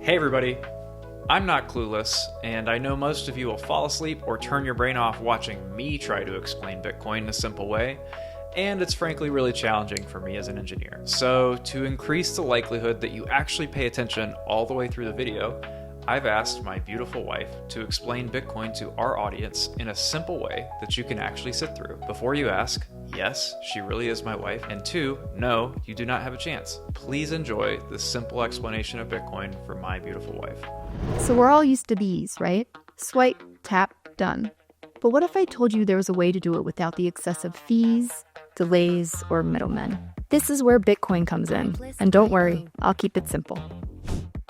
Hey everybody, I'm not clueless, and I know most of you will fall asleep or turn your brain off watching me try to explain Bitcoin in a simple way, and it's frankly really challenging for me as an engineer. So to increase the likelihood that you actually pay attention all the way through the video, I've asked my beautiful wife to explain Bitcoin to our audience in a simple way that you can actually sit through. Before you ask, yes, she really is my wife, and two, no, you do not have a chance. Please enjoy this simple explanation of Bitcoin for my beautiful wife. So we're all used to bees, right? Swipe, tap, done. But what if I told you there was a way to do it without the excessive fees, delays, or middlemen? This is where Bitcoin comes in. And don't worry, I'll keep it simple.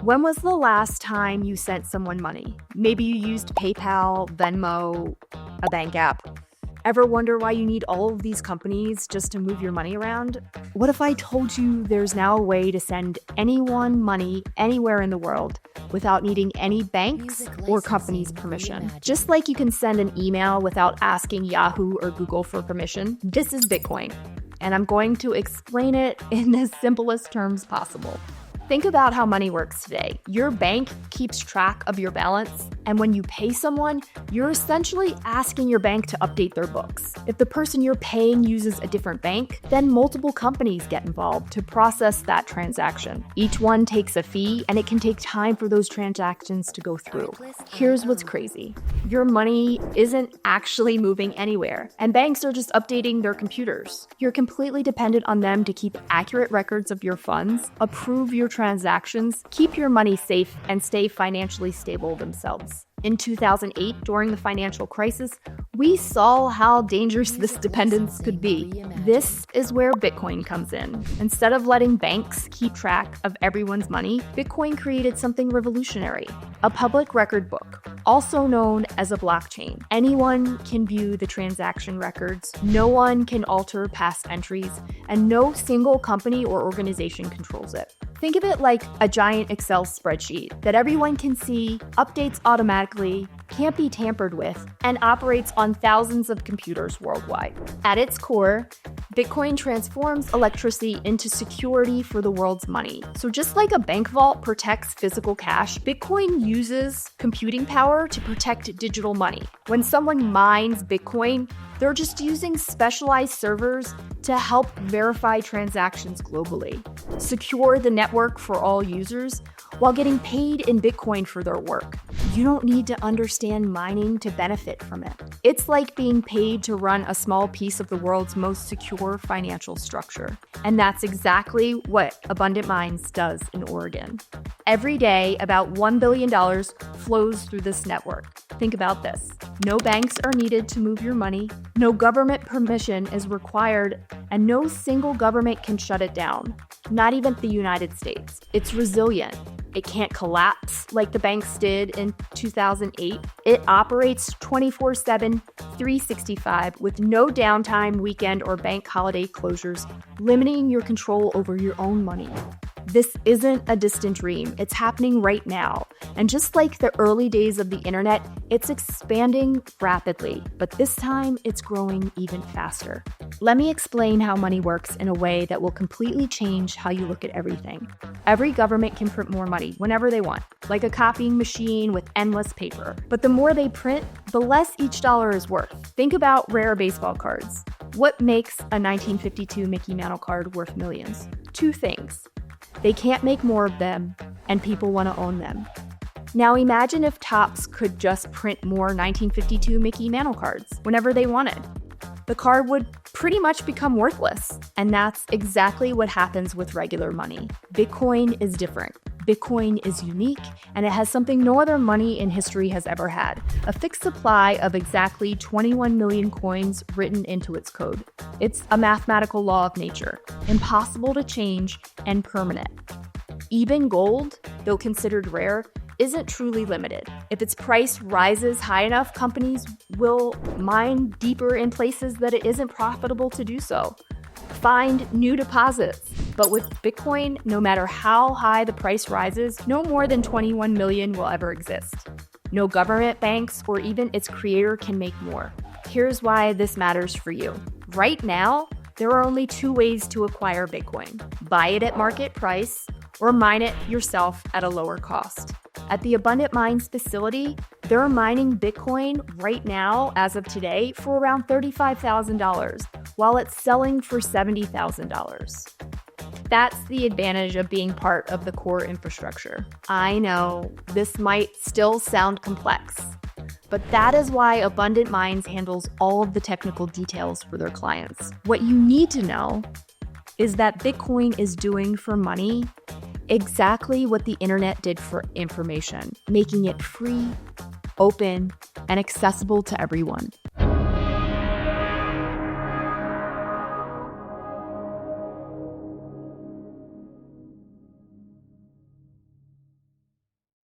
When was the last time you sent someone money? Maybe you used PayPal, Venmo, a bank app. Ever wonder why you need all of these companies just to move your money around? What if I told you there's now a way to send anyone money anywhere in the world without needing any banks or companies' permission? Just like you can send an email without asking Yahoo or Google for permission, this is Bitcoin. And I'm going to explain it in the simplest terms possible. Think about how money works today. Your bank keeps track of your balance, and when you pay someone, you're essentially asking your bank to update their books. If the person you're paying uses a different bank, then multiple companies get involved to process that transaction. Each one takes a fee, and it can take time for those transactions to go through. Here's what's crazy. Your money isn't actually moving anywhere, and banks are just updating their computers. You're completely dependent on them to keep accurate records of your funds, approve your transactions, keep your money safe, and stay financially stable themselves. In 2008, during the financial crisis, we saw how dangerous this dependence could be. This is where Bitcoin comes in. Instead of letting banks keep track of everyone's money, Bitcoin created something revolutionary: a public record book, also known as a blockchain. Anyone can view the transaction records, no one can alter past entries, and no single company or organization controls it. Think of it like a giant Excel spreadsheet that everyone can see, updates automatically, can't be tampered with, and operates on thousands of computers worldwide. At its core, Bitcoin transforms electricity into security for the world's money. So just like a bank vault protects physical cash, Bitcoin uses computing power to protect digital money. When someone mines Bitcoin, they're just using specialized servers to help verify transactions globally, secure the network for all users, while getting paid in Bitcoin for their work. You don't need to understand mining to benefit from it. It's like being paid to run a small piece of the world's most secure financial structure. And that's exactly what Abundant Minds does in Oregon. Every day, about $1 billion flows through this network. Think about this. No banks are needed to move your money, no government permission is required, and no single government can shut it down. Not even the United States. It's resilient. It can't collapse like the banks did in 2008. It operates 24/7, 365 with no downtime, weekend, or bank holiday closures, limiting your control over your own money. This isn't a distant dream. It's happening right now. And just like the early days of the internet, it's expanding rapidly, but this time it's growing even faster. Let me explain how money works in a way that will completely change how you look at everything. Every government can print more money whenever they want, like a copying machine with endless paper. But the more they print, the less each dollar is worth. Think about rare baseball cards. What makes a 1952 Mickey Mantle card worth millions? Two things. They can't make more of them, and people want to own them. Now imagine if Topps could just print more 1952 Mickey Mantle cards whenever they wanted. The card would pretty much become worthless. And that's exactly what happens with regular money. Bitcoin is different. Bitcoin is unique, and it has something no other money in history has ever had: a fixed supply of exactly 21 million coins written into its code. It's a mathematical law of nature, impossible to change and permanent. Even gold, though considered rare, isn't truly limited. If its price rises high enough, companies will mine deeper in places that it isn't profitable to do so. Find new deposits. But with Bitcoin, no matter how high the price rises, no more than 21 million will ever exist. No government, banks, or even its creator can make more. Here's why this matters for you. Right now, there are only two ways to acquire Bitcoin: buy it at market price or mine it yourself at a lower cost. At the Abundant Minds facility, they're mining Bitcoin right now, as of today, for around $35,000, while it's selling for $70,000. That's the advantage of being part of the core infrastructure. I know this might still sound complex, but that is why Abundant Minds handles all of the technical details for their clients. What you need to know is that Bitcoin is doing for money exactly what the internet did for information, making it free, open, and accessible to everyone.